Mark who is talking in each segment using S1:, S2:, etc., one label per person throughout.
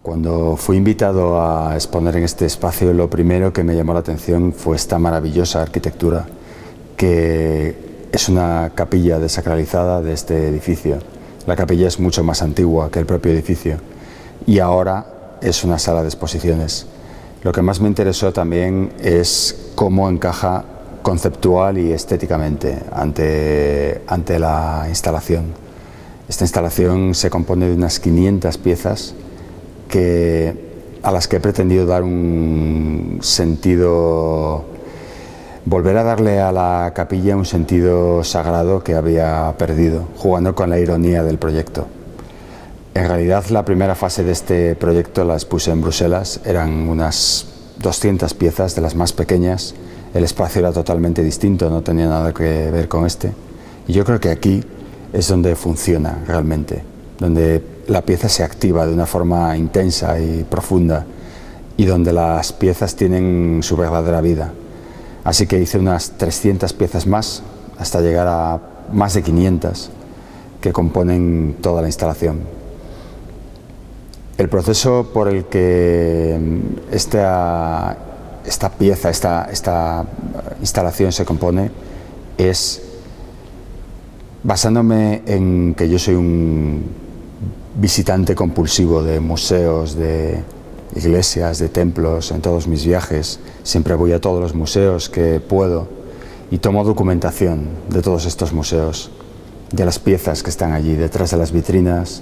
S1: Cuando fui invitado a exponer en este espacio, lo primero que me llamó la atención fue esta maravillosa arquitectura, que es una capilla desacralizada de este edificio. La capilla es mucho más antigua que el propio edificio y ahora es una sala de exposiciones. Lo que más me interesó también es cómo encaja conceptual y estéticamente ante la instalación. Esta instalación se compone de unas 500 piezas a las que he pretendido dar un sentido, volver a darle a la capilla un sentido sagrado que había perdido, jugando con la ironía del proyecto. En realidad, la primera fase de este proyecto la expuse en Bruselas, eran unas 200 piezas, de las más pequeñas. El espacio era totalmente distinto, no tenía nada que ver con este. Y yo creo que aquí es donde funciona realmente, donde la pieza se activa de una forma intensa y profunda y donde las piezas tienen su verdadera vida. Así que hice unas 300 piezas más hasta llegar a más de 500 que componen toda la instalación. El proceso por el que esta instalación se compone es basándome en que yo soy un visitante compulsivo de museos, de iglesias, de templos. En todos mis viajes siempre voy a todos los museos que puedo y tomo documentación de todos estos museos, de las piezas que están allí, detrás de las vitrinas,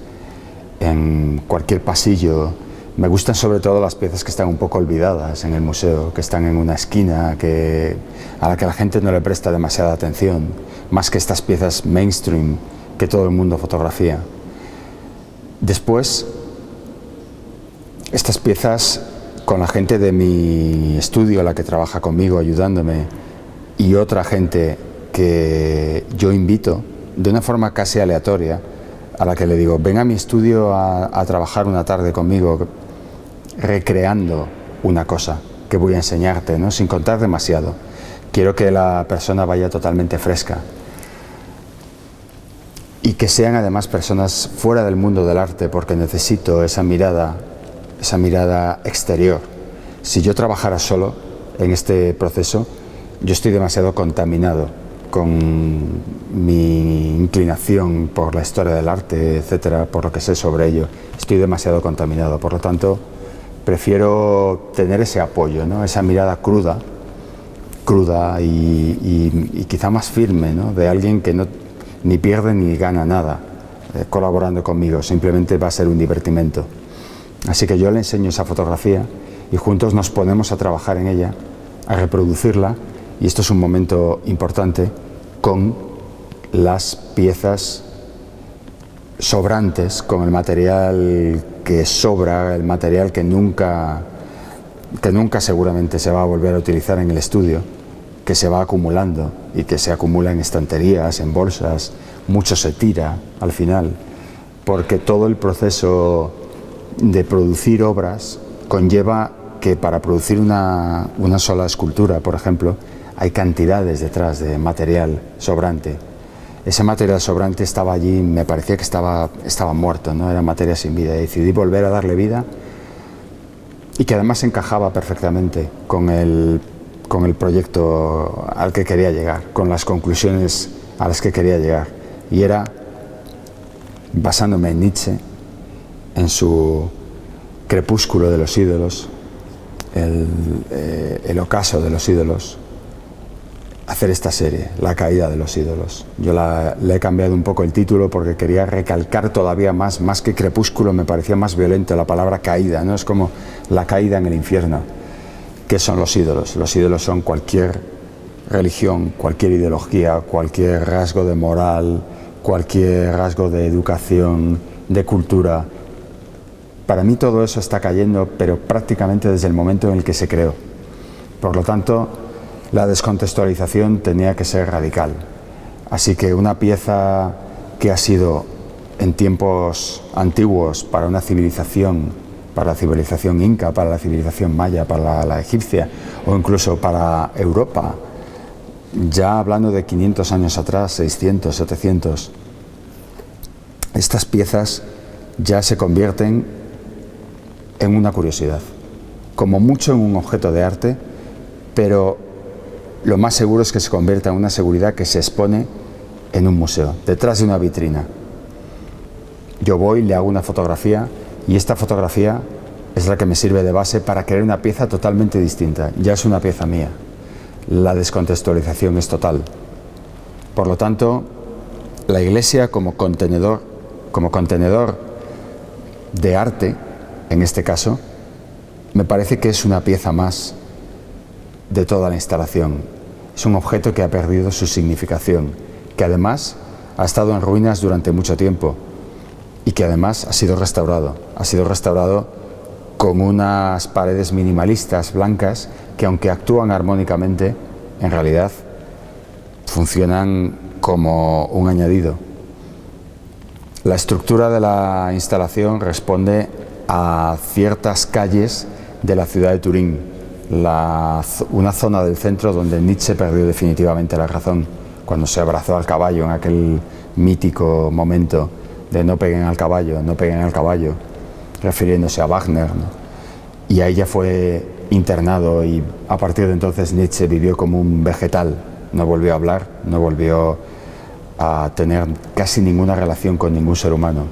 S1: en cualquier pasillo. Me gustan sobre todo las piezas que están un poco olvidadas en el museo, que están en una esquina, a la que la gente no le presta demasiada atención, más que estas piezas mainstream que todo el mundo fotografía. Después, estas piezas, con la gente de mi estudio, la que trabaja conmigo, ayudándome, y otra gente que yo invito, de una forma casi aleatoria, a la que le digo, ven a mi estudio a trabajar una tarde conmigo, recreando una cosa que voy a enseñarte, ¿no? Sin contar demasiado. Quiero que la persona vaya totalmente fresca. Y que sean además personas fuera del mundo del arte, porque necesito esa mirada exterior. Si yo trabajara solo en este proceso, yo estoy demasiado contaminado con mi inclinación por la historia del arte, etcétera, por lo que sé sobre ello. Estoy demasiado contaminado, por lo tanto, prefiero tener ese apoyo, ¿no? Esa mirada cruda y quizá más firme, ¿no? De alguien que no ni pierde ni gana nada colaborando conmigo, simplemente va a ser un divertimento. Así que yo le enseño esa fotografía y juntos nos ponemos a trabajar en ella, a reproducirla, y esto es un momento importante, con las piezas sobrantes, con el material que sobra, el material que nunca seguramente se va a volver a utilizar en el estudio, que se va acumulando y que se acumula en estanterías, en bolsas. Mucho se tira al final, porque todo el proceso de producir obras conlleva que para producir una sola escultura, por ejemplo, hay cantidades detrás de material sobrante. Ese material sobrante estaba allí, me parecía que estaba muerto, ¿no? Era materia sin vida, y decidí volver a darle vida, y que además encajaba perfectamente con el proyecto al que quería llegar, con las conclusiones a las que quería llegar. Y era, basándome en Nietzsche, en su crepúsculo de los ídolos, el ocaso de los ídolos, hacer esta serie, La caída de los ídolos. Yo le he cambiado un poco el título porque quería recalcar todavía más que crepúsculo, me parecía más violento la palabra caída, ¿no? Es como la caída en el infierno. ¿Qué son los ídolos? Los ídolos son cualquier religión, cualquier ideología, cualquier rasgo de moral, cualquier rasgo de educación, de cultura. Para mí todo eso está cayendo, pero prácticamente desde el momento en el que se creó. Por lo tanto, la descontextualización tenía que ser radical. Así que una pieza que ha sido en tiempos antiguos para una civilización, para la civilización inca, para la civilización maya, para la egipcia, o incluso para Europa, ya hablando de 500 años atrás, 600, 700, estas piezas ya se convierten en una curiosidad, como mucho en un objeto de arte, pero lo más seguro es que se convierta en una seguridad que se expone en un museo, detrás de una vitrina. Yo voy, le hago una fotografía y esta fotografía es la que me sirve de base para crear una pieza totalmente distinta. Ya es una pieza mía. La descontextualización es total. Por lo tanto, la iglesia como contenedor de arte, en este caso, me parece que es una pieza más de toda la instalación. Es un objeto que ha perdido su significación, que además ha estado en ruinas durante mucho tiempo y que además ha sido restaurado. Ha sido restaurado con unas paredes minimalistas blancas que, aunque actúan armónicamente, en realidad funcionan como un añadido. La estructura de la instalación responde a ciertas calles de la ciudad de Turín, una zona del centro donde Nietzsche perdió definitivamente la razón, cuando se abrazó al caballo en aquel mítico momento de no peguen al caballo, refiriéndose a Wagner, ¿no? Y ahí ya fue internado y a partir de entonces Nietzsche vivió como un vegetal, no volvió a hablar, no volvió a tener casi ninguna relación con ningún ser humano.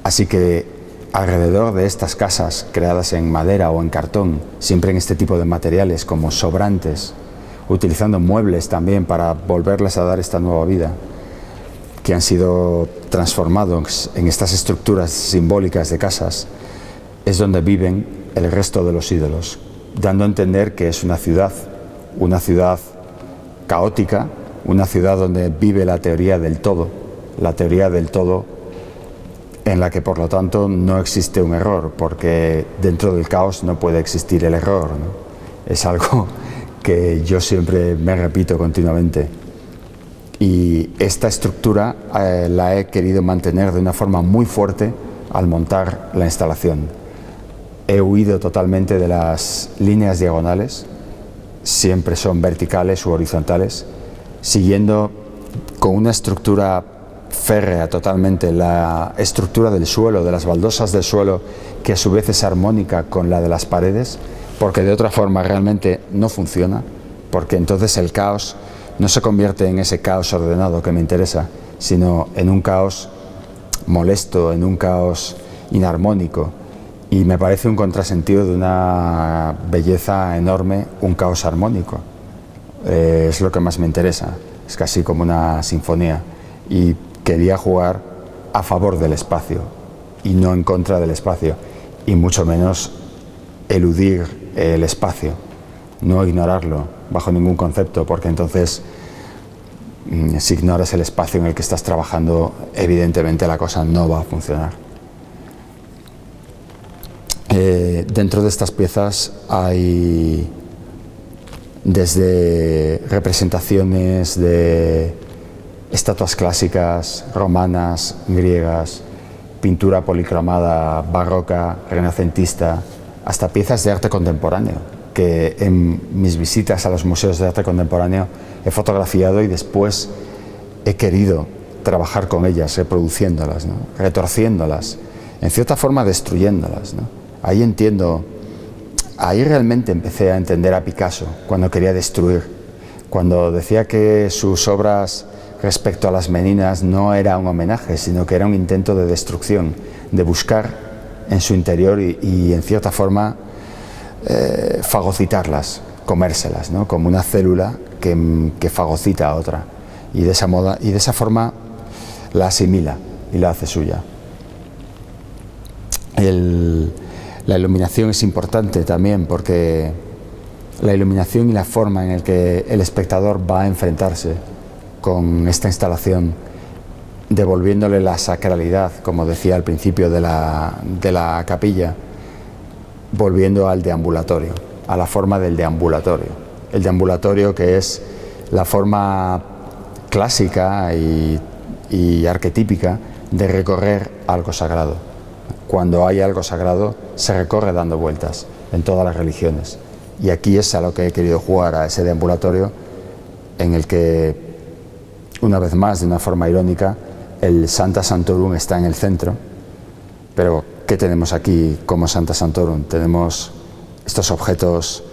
S1: Así que alrededor de estas casas creadas en madera o en cartón, siempre en este tipo de materiales como sobrantes, utilizando muebles también para volverles a dar esta nueva vida, que han sido transformados en estas estructuras simbólicas de casas, es donde viven el resto de los ídolos, dando a entender que es una ciudad caótica, una ciudad donde vive la teoría del todo en la que por lo tanto no existe un error, porque dentro del caos no puede existir el error, ¿no? Es algo que yo siempre me repito continuamente. Y esta estructura la he querido mantener de una forma muy fuerte al montar la instalación. He huido totalmente de las líneas diagonales, siempre son verticales u horizontales, siguiendo con una estructura férrea totalmente la estructura del suelo, de las baldosas del suelo, que a su vez es armónica con la de las paredes, porque de otra forma realmente no funciona, porque entonces el caos no se convierte en ese caos ordenado que me interesa, sino en un caos molesto, en un caos inarmónico. Y me parece un contrasentido de una belleza enorme, un caos armónico. Es lo que más me interesa, es casi como una sinfonía. Y quería jugar a favor del espacio y no en contra del espacio, y mucho menos eludir el espacio, no ignorarlo bajo ningún concepto, porque entonces si ignoras el espacio en el que estás trabajando, evidentemente la cosa no va a funcionar. Dentro de estas piezas hay desde representaciones de estatuas clásicas, romanas, griegas, pintura policromada, barroca, renacentista, hasta piezas de arte contemporáneo, que en mis visitas a los museos de arte contemporáneo he fotografiado y después he querido trabajar con ellas, reproduciéndolas, ¿no? Retorciéndolas, en cierta forma destruyéndolas, ¿no? Ahí realmente empecé a entender a Picasso, cuando quería destruir, cuando decía que sus obras respecto a las meninas no era un homenaje, sino que era un intento de destrucción, de buscar en su interior y en cierta forma fagocitarlas, comérselas, ¿no? Como una célula que fagocita a otra, y de esa forma la asimila y la hace suya. La iluminación es importante también, porque la iluminación y la forma en la que el espectador va a enfrentarse con esta instalación, devolviéndole la sacralidad, como decía al principio de la capilla, volviendo al deambulatorio, a la forma del deambulatorio. El deambulatorio, que es la forma clásica y arquetípica de recorrer algo sagrado. Cuando hay algo sagrado, se recorre dando vueltas en todas las religiones. Y aquí es a lo que he querido jugar, a ese deambulatorio en el que, una vez más, de una forma irónica, el Sancta Sanctorum está en el centro Pero ¿qué tenemos aquí como Sancta Sanctorum? Tenemos estos objetos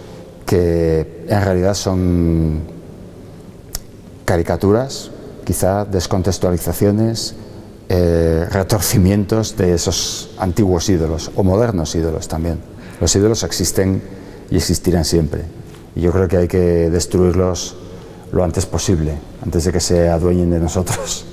S1: que en realidad son caricaturas, quizá descontextualizaciones, retorcimientos de esos antiguos ídolos o modernos ídolos también. Los ídolos existen y existirán siempre, y yo creo que hay que destruirlos lo antes posible, antes de que se adueñen de nosotros.